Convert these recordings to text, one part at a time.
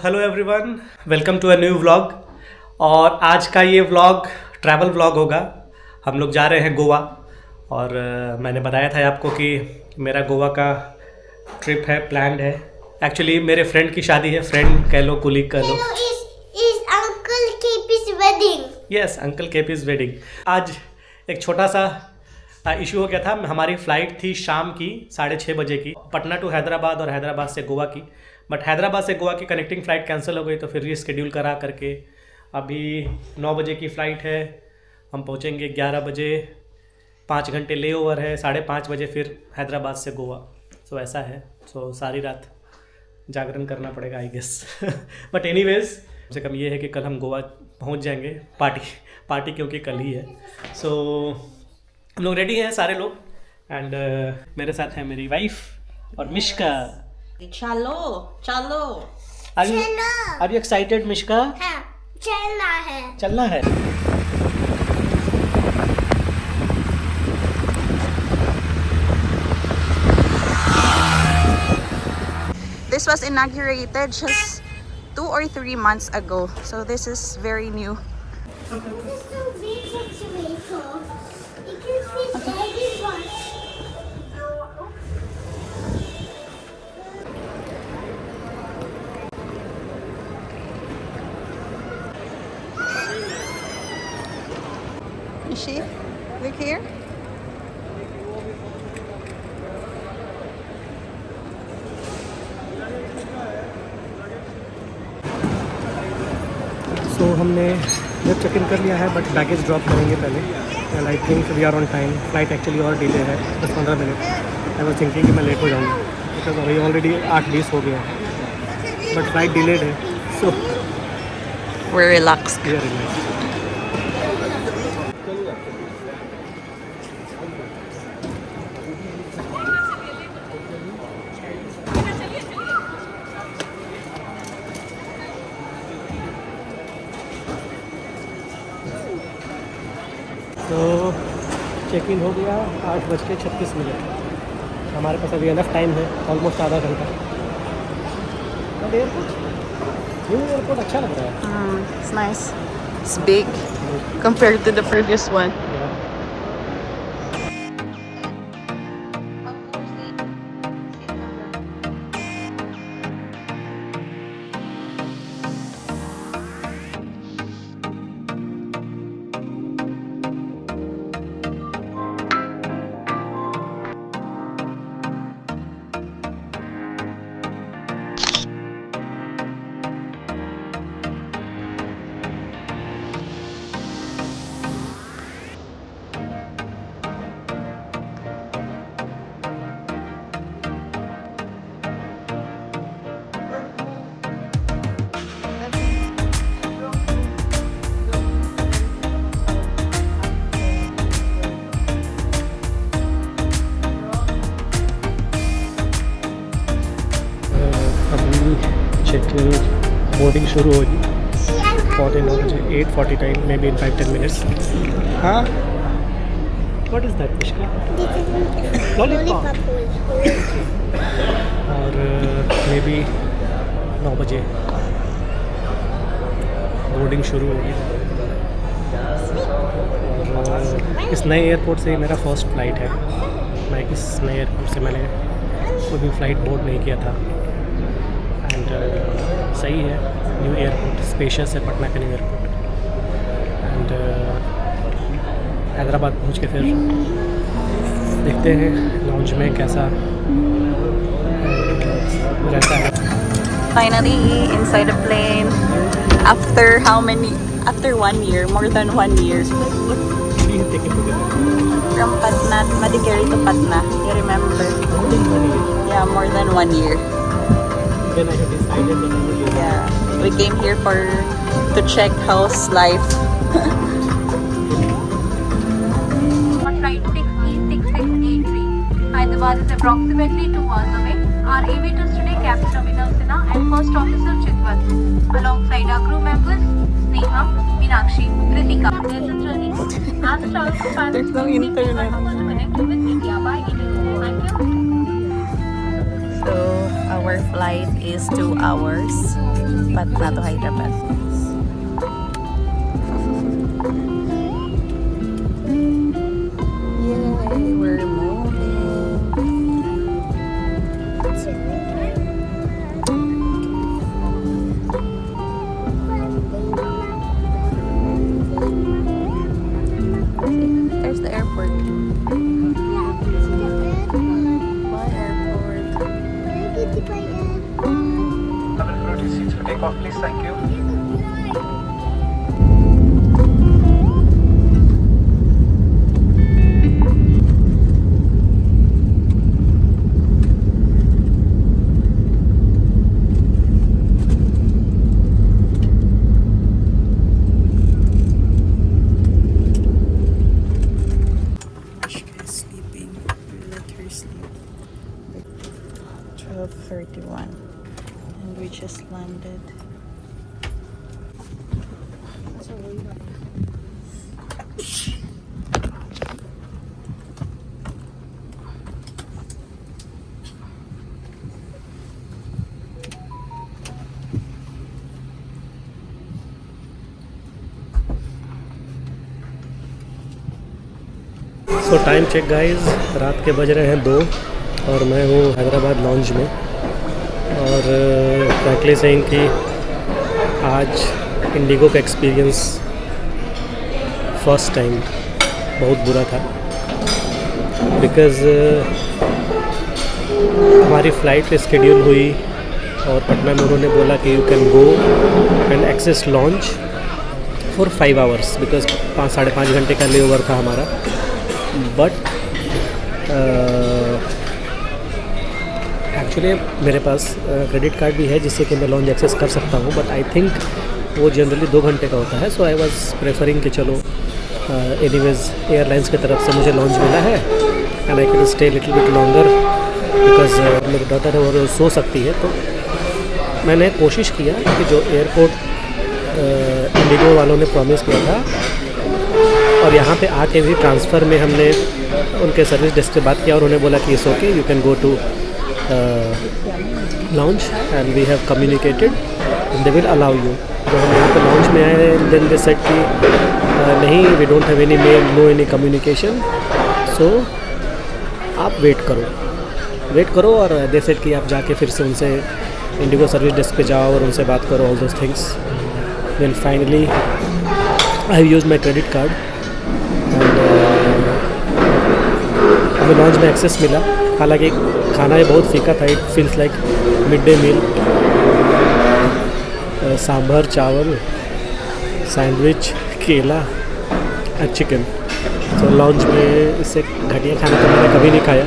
Hello everyone, welcome to a new vlog. और आज का ये व्लॉग ट्रैवल व्लॉग होगा। हम लोग जा रहे हैं गोवा। और मैंने बताया था आपको कि मेरा गोवा का ट्रिप है, प्लान्ड है। एक्चुअली मेरे फ्रेंड की शादी है, फ्रेंड कह लो, कुलीग कह लो। is Uncle KP's wedding. Yes, uncle KP's wedding. आज एक छोटा सा इशू हो गया था। हमारी फ़्लाइट थी शाम की 6:30 बजे की, पटना टू हैदराबाद और हैदराबाद से गोवा की। बट हैदराबाद से गोवा की कनेक्टिंग फ़्लाइट कैंसिल हो गई, तो फिर रीस्केड्यूल करा करके अभी 9 बजे की फ़्लाइट है। हम पहुँचेंगे 11 बजे, 5 घंटे ले ओवर है, 5:30 बजे फिर हैदराबाद से गोवा। सो ऐसा है। सो सारी रात जागरण करना पड़ेगा आई गेस। बट एनीवेज, कम से कम ये है कि कल हम गोवा पहुंच जाएंगे। पार्टी क्योंकि कल ही है। सो हम लोग रेडी हैं सारे लोग। एंड मेरे साथ है मेरी वाइफ और मिश्का। चलो चलो। Are you excited Mishka? हाँ, चलना है। चलना है। This was inaugurated just 2 or 3 months ago, so this is very new. This is so big situation. You can fit everyone. Is she? Look here. सो हमने जब चेक इन कर लिया है, बट बैगेज ड्रॉप करेंगे पहले। And I think we are on time. Flight actually और delay है 10-15 minute. I was thinking कि मैं लेट हो जाऊँगा, बिकॉज अभी ऑलरेडी 8:20 हो गया है। बट फ्लाइट डिलेड है, so We're relaxed. We are relax. तो चेक इन हो गया 8:36। हमारे पास अभी इनफ टाइम है, ऑलमोस्ट आधा घंटा। बट न्यू एयरपोर्ट अच्छा लग रहा है। It's nice. It's big compared to the previous one. Check in boarding शुरू होगी 9 बजे, 8:49 मे बी इन 5-10 मिनट्स। हाँ, what is that Mishka? Lollipop. और मे बी 9 बजे बोर्डिंग शुरू होगी। और इस नए एयरपोर्ट से मेरा फर्स्ट फ्लाइट है। मैं इस नए एयरपोर्ट से मैंने कोई भी फ़्लाइट बोर्ड नहीं किया था। एंड सही है, न्यू एयरपोर्ट स्पेशियस है, पटना का न्यू एयरपोर्ट। एंड हैदराबाद पहुंच के फिर देखते हैं लॉन्च में कैसा रहता है। Finally inside a plane after how many? After 1 year, more than 1 year. From Patna, Madikeri to Patna. You remember? Yeah, more than 1 year. Then I have decided that I will do that. Yeah, we came here to check how's life. On flight 6E6683, Hyderabad is approximately 2 hours away. Our aviators today, Captain Abhinav Sinha and First Officer Chitwal, alongside our crew members Sneha, Meenakshi, Kritika. As travel to There's no internet. connect with India by Indigo. Thank you. So our flight is 2 hours, Patna to Hyderabad. Yay, we're moving. There's the airport. Bye, airport. Availability seats for takeoff, please. Thank you. Sleeping. Let her sleep. 12:31, and we just landed. So time check guys, रात के बज रहे हैं 2 और मैं हूँ Hyderabad lounge में। और फ्रैंकली सेइंग कि आज इंडिगो का एक्सपीरियंस फर्स्ट टाइम बहुत बुरा था, बिकॉज़ हमारी फ़्लाइट स्केड्यूल हुई और पटना में उन्होंने बोला कि you can go and access lounge for 5 hours, because 5-5.5 घंटे का लेओवर था हमारा। बट एक्चुअली मेरे पास क्रेडिट कार्ड भी है जिससे कि मैं लॉन्च एक्सेस कर सकता हूँ, बट आई थिंक वो जनरली 2 घंटे का होता है। सो आई वाज प्रेफरिंग कि चलो एनीवेज एयरलाइंस की तरफ से मुझे लॉन्च मिला है and I can stay little bit longer, because मेरी डॉटर है और सो सकती है। तो मैंने कोशिश किया कि जो एयरपोर्ट इंडिगो वालों ने प्रॉमिस किया था, और यहाँ पे आके भी ट्रांसफ़र में हमने उनके सर्विस डेस्क से बात किया और उन्होंने बोला कि it's okay, you can go to lounge and we have communicated and they will allow you. जब हम यहाँ पे लॉन्च में आए देन दे सेड कि नहीं, we don't have any mail, no any communication, so आप वेट करो। और दे सेड कि आप जाके फिर से उनसे इंडिगो सर्विस डेस्क पे जाओ और उनसे बात करो, all those things. Then finally I have used my credit card and हमें लॉन्च में एक्सेस मिला। हालांकि खाना ये बहुत फीका था, it feels like mid day meal, sambar, चावल, सैंडविच, केला और चिकन। तो लॉन्च में इससे घटिया खाना तो मैंने कभी नहीं खाया,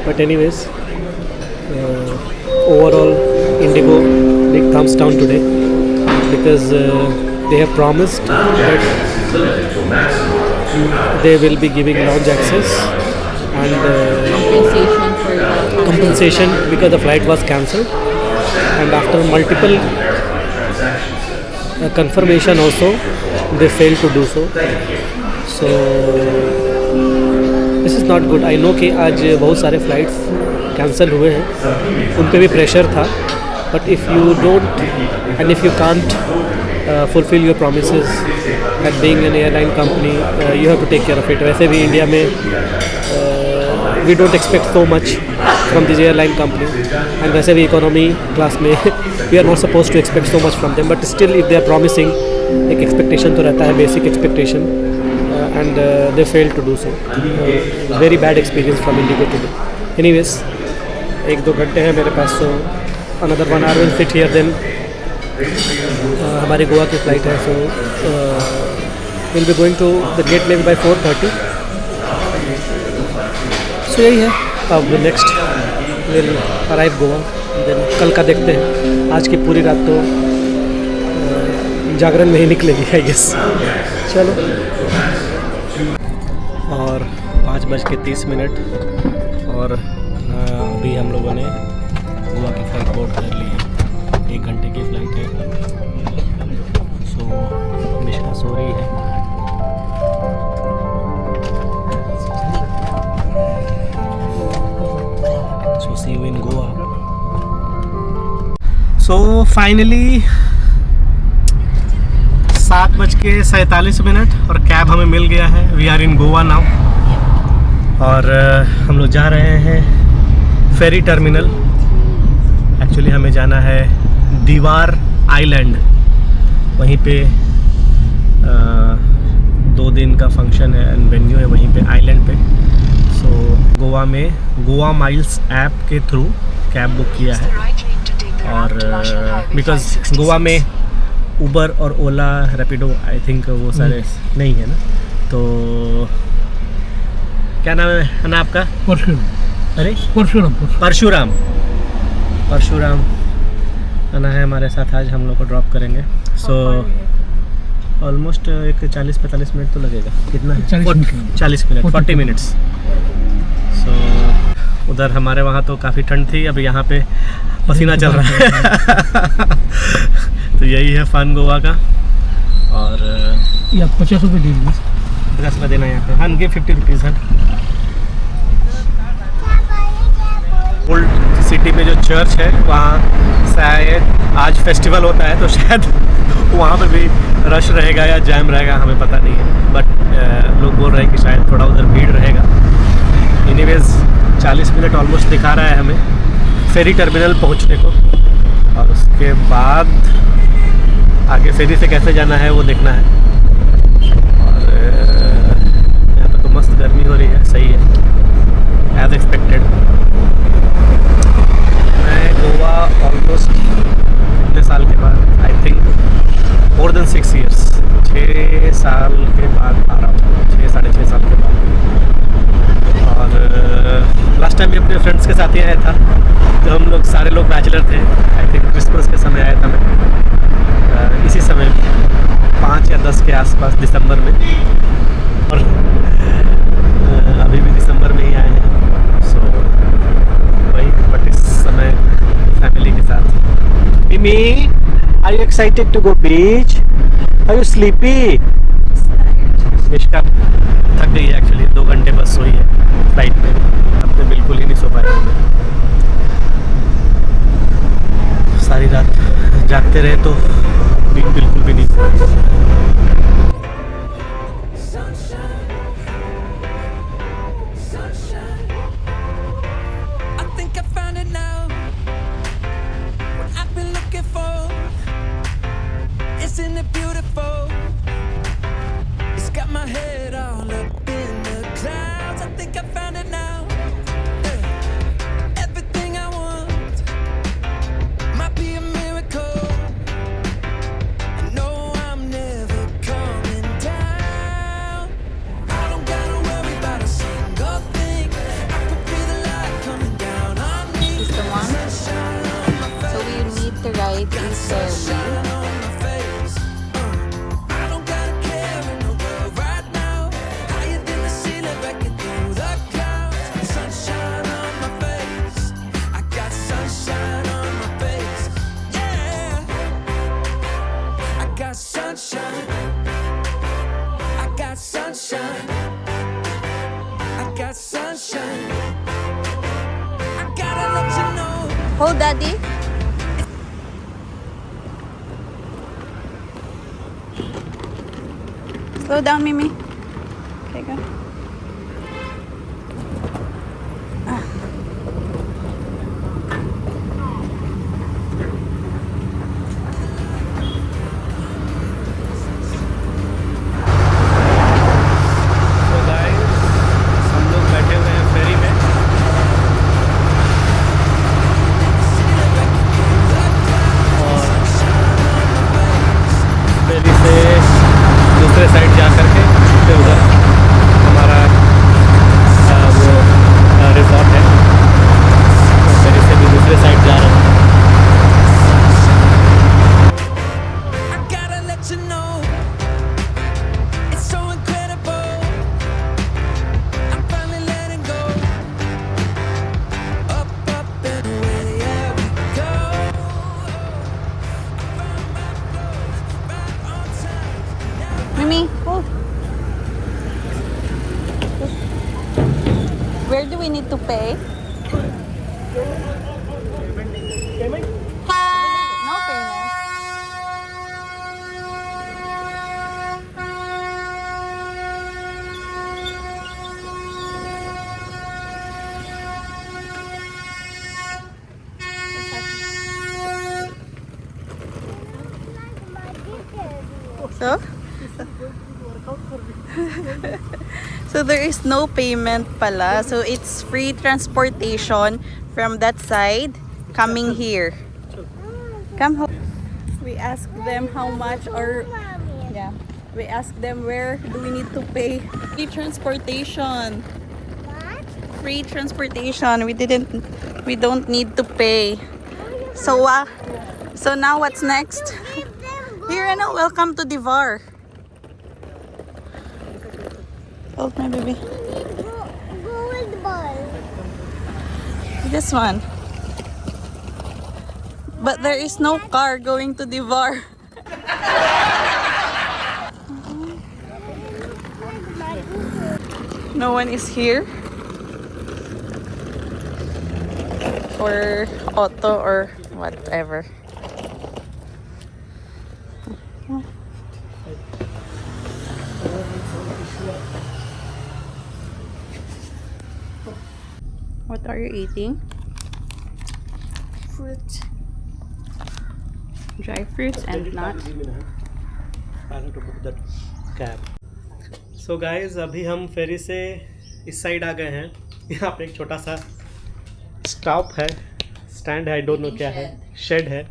but anyways overall Indigo big thumbs down today, because they have promised that they will be giving lounge access and compensation because the flight was cancelled, and after multiple confirmation also they failed to do so. So this is not good. I know कि आज बहुत सारे flights cancel हुए हैं, उन पे भी pressure था, but if you don't and if you can't fulfill your promises at being an airline company, you have to take care of it. वैसे भी इंडिया में we don't expect so much from this airline company, and वैसे भी economy class में we are not supposed to expect so much from them, but still if they are promising, एक expectation तो रहता है, basic expectation, and they failed to do so. Very bad experience from Indigo today. Anyways, 1-2 घंटे हैं मेरे पास, so another 1 hour will fit here, then हमारी गोवा की flight है। So will be going to the gate maybe by 4:30। सो यही है, अब next will arrive Goa, then कल का देखते हैं। आज की पूरी रात तो जागरण में ही निकलेगी आई गेस। चलो, और 5:30 और अभी हम लोगों ने गोवा की फ़्लाइट बोर्ड कर ली है। 1 घंटे की फ़्लाइट है। सो मिश्रा सो रही है। So see you in Goa. Finally 7:47 और कैब हमें मिल गया है। We are in Goa now और हम लोग जा रहे हैं फेरी टर्मिनल। एक्चुअली हमें जाना है दीवार आइलैंड, वहीं पे 2 दिन का फंक्शन है एंड वेन्यू है वहीं पे आइलैंड पे। सो गोवा में गोवा माइल्स ऐप के थ्रू कैब बुक किया है और बिकॉज़ गोवा में उबर और ओला रैपिडो आई थिंक वो सारे नहीं है ना, तो क्या नाम है ना आपका? अरे परशुराम आना है हमारे साथ, आज हम लोग को ड्रॉप करेंगे। सो ऑलमोस्ट एक 40-45 मिनट तो लगेगा। कितना है? 40 मिनट 40 मिनट्स। सो उधर हमारे वहाँ तो काफ़ी ठंड थी, अब यहाँ पे पसीना चल रहा है। तो यही है फन गोवा का। और 50 रुपये दीजिए। 50 रुपये देना यहाँ पे। हाँ, गिव 50 रुपीज़ है। ओल्ड सिटी में जो चर्च है वहाँ शायद आज फेस्टिवल होता है, तो शायद वहाँ पे भी रश रहेगा या जैम रहेगा, हमें पता नहीं है। बट लोग बोल रहे हैं कि शायद थोड़ा उधर भीड़ रहेगा। एनीवेज 40 मिनट ऑलमोस्ट दिखा रहा है हमें फेरी टर्मिनल पहुँचने को, और उसके बाद आगे फेरी से कैसे जाना है वो देखना है। और यहाँ पे तो मस्त गर्मी हो रही है, सही है एज एक्सपेक्टेड। मैं गोवा ऑलमोस्ट कितने साल के बाद, I think more than 6 years, 6 साल के बाद आ रहा हूँ, 6-6.5 साल के बाद। और लास्ट टाइम भी अपने फ्रेंड्स के साथ ही आया था, तो हम लोग सारे लोग बैचलर थे। आई थिंक क्रिसमस के समय आया था मैं, इसी समय 5 या 10 के आसपास दिसंबर में, और अभी भी दिसंबर में ही आए हैं। सो वही, बट इस समय फैमिली के साथ। Mimi, are you excited to go beach? Are you sleepy? Mishka थक गई है एक्चुअली, 2 घंटे बस सोई है फ्लाइट में। अब तो बिल्कुल ही नहीं सो पाया हूँ। सारी रात जागते रहे तो नींद बिल्कुल भी नहीं। Isn't it beautiful? It's got my head all up in the clouds. I think I found it now. Everything I want might be a miracle. I know I'm never coming down. I don't gotta worry about a single thing. I can feel the light coming down on me. This is the one. Sunshine on my face. So we need to ride this ferry. Sunshine on my face. I don't got a care in the world right now. Higher than the ceiling, breaking through the clouds. Sunshine on my face. I got sunshine on my face. Yeah. I got sunshine. I got sunshine. I got sunshine. I gotta let you know. Hold, Daddy. Slow down, Mimi. Okay, go. तो guys, हम लोग बैठे हुए हैं फेरी में। और फेरी से दूसरे साइड जा कर के उधर हमारा वो रिसॉर्ट है, फेरी से भी दूसरे साइड जा रहे हैं। I gotta let you know, it's so incredible. I'm finally letting go. Up, up and away, yeah we go. I found my flow, right on time. Now Mimi, hold. Where do we need to pay? No payment. So? So there is no payment pala. So it's free transportation from that side coming here. Come home. We asked them how much or yeah. We asked them where do we need to pay. Free transportation. What? Free transportation. We don't need to pay. So so now what's next? Give them Here and welcome to Divar. Oh my baby. gold ball. This one. But there is no car going to Divar. No one is here for auto or whatever. What are you eating? Fruit. Dry fruits and nuts. So guys अभी हम फेरी से इस side आ गए हैं. यहाँ पे एक छोटा सा स्टॉप है, स्टैंड है, आई डोंट नो क्या है, शेड है.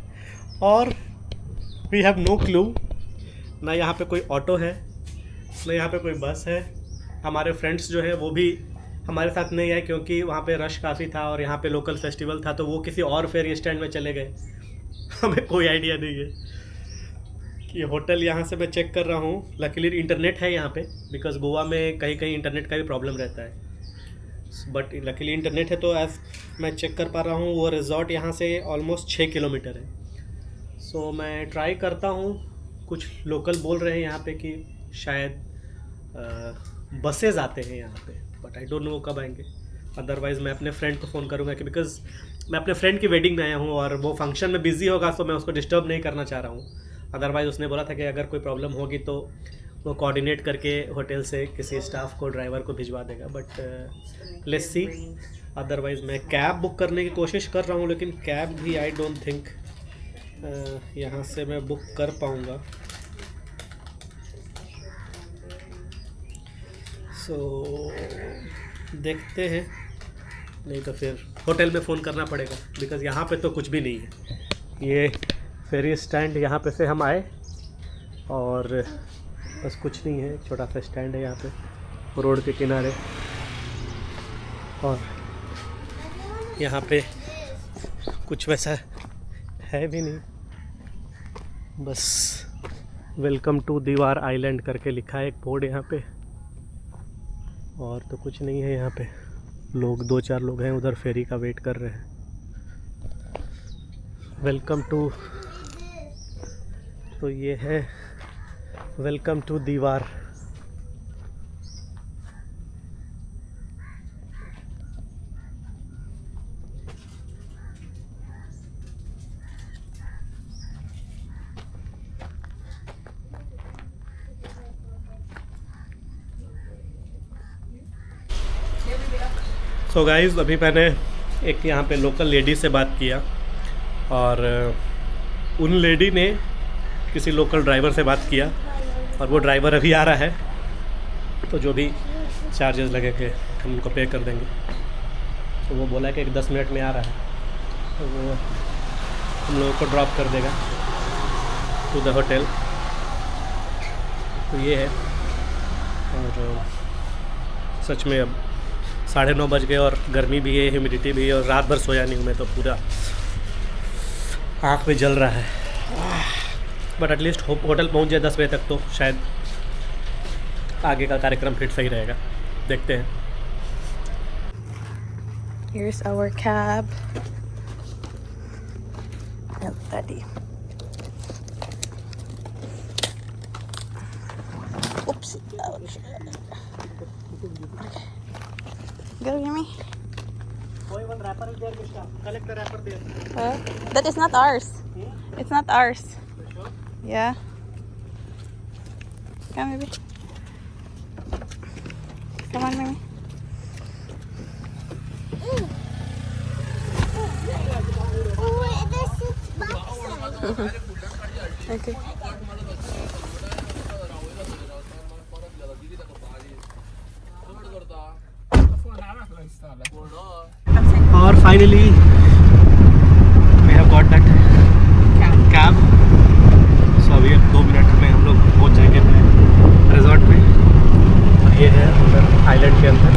और वी हैव नो क्लू, ना यहाँ पे कोई ऑटो है, ना यहाँ पे कोई बस है. हमारे फ्रेंड्स जो है वो भी हमारे साथ नहीं आए क्योंकि वहाँ पे रश काफ़ी था और यहाँ पे लोकल फेस्टिवल था, तो वो किसी और फेरी स्टैंड में चले गए. हमें कोई आइडिया नहीं है कि होटल यहाँ से मैं चेक कर रहा हूँ. लकीली इंटरनेट है यहाँ पे, बिकॉज गोवा में कहीं कहीं इंटरनेट का भी प्रॉब्लम रहता है, बट लकीली इंटरनेट है. तो एज मैं चेक कर पा रहा हूँ वो रिजॉर्ट यहाँ से ऑलमोस्ट 6 किलोमीटर है. सो मैं ट्राई करता हूँ. कुछ लोकल बोल रहे हैं यहाँ पे कि शायद बसेज आते हैं यहाँ पे, बट आई डोंट नो वो कब आएंगे. अदरवाइज़ मैं अपने फ्रेंड को फ़ोन करूँगा कि बिकॉज मैं अपने फ्रेंड की वेडिंग में आया हूँ और वो फंक्शन में बिज़ी होगा, तो मैं उसको डिस्टर्ब नहीं करना चाह रहा हूँ. अदरवाइज़ उसने बोला था कि अगर कोई प्रॉब्लम होगी तो वो कोऑर्डिनेट करके होटल से किसी स्टाफ को, ड्राइवर को भिजवा देगा. But let's see. अदरवाइज़ मैं कैब बुक करने की कोशिश कर रहा हूँ, लेकिन कैब भी आई डोंट थिंक यहाँ से मैं बुक कर पाऊँगा. सो देखते हैं, नहीं तो फिर होटल में फ़ोन करना पड़ेगा, बिकॉज़ यहाँ पे तो कुछ भी नहीं है. ये फेरी स्टैंड यहाँ पे से हम आए और बस कुछ नहीं है. छोटा सा स्टैंड है यहाँ पे रोड के किनारे, और यहाँ पे कुछ वैसा है भी नहीं. बस वेलकम टू दीवार आइलैंड करके लिखा है एक बोर्ड यहाँ पे, और तो कुछ नहीं है यहाँ पे. लोग 2-4 लोग हैं उधर फेरी का वेट कर रहे हैं. वेलकम टू, तो ये है वेलकम टू दीवार. सो गाइज़ अभी मैंने एक यहाँ पे लोकल लेडी से बात किया, और उन लेडी ने किसी लोकल ड्राइवर से बात किया, और वो ड्राइवर अभी आ रहा है, तो जो भी चार्जेस लगेंगे हम उनको पे कर देंगे. तो वो बोला कि 10 मिनट में आ रहा है, तो वो हम लोगों को ड्रॉप कर देगा टू द होटल. तो ये है. और सच में अब 9:30 बज गए और गर्मी भी है, ह्यूमिडिटी भी है, और रात भर सोया नहीं हूँ मैं, तो पूरा आँख में जल रहा है. बट एटलीस्ट होटल पहुँच जाए 10 बजे तक, तो शायद आगे का कार्यक्रम फिर सही रहेगा. देखते हैं. Here's our cab. And Daddy. Oops. Ouch. Okay. Go hear me? That is not ours. It's not ours. Yeah. Come, baby. Come on, baby. Oh, this is boxes. Okay. और finally we have got that cab. So अभी 2 minute में हम लोग पहुंच जाएंगे अपने resort में। और ये है अंदर आइलैंड के अंदर।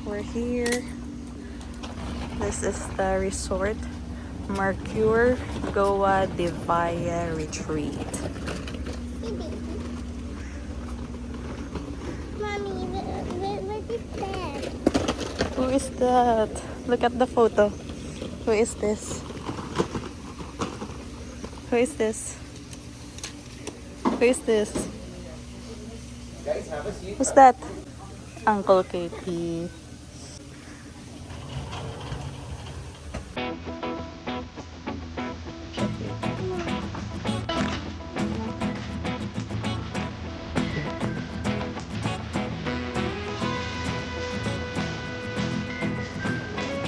We're here. This is the resort, Mercure Goa Divaya Retreat. Mommy, what is that? Who is that? Look at the photo. Who is this? Who is this? Who is this? Who's that? Uncle Katie.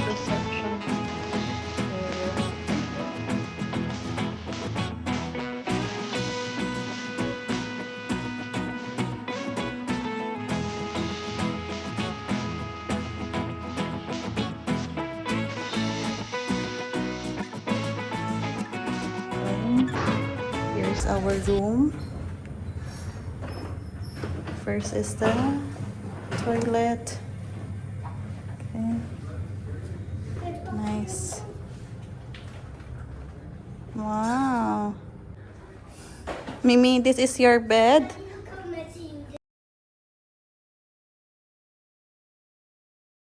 Reception area. Here's our room. First is the toilet. Okay. Nice. Wow. Mimi, this is your bed?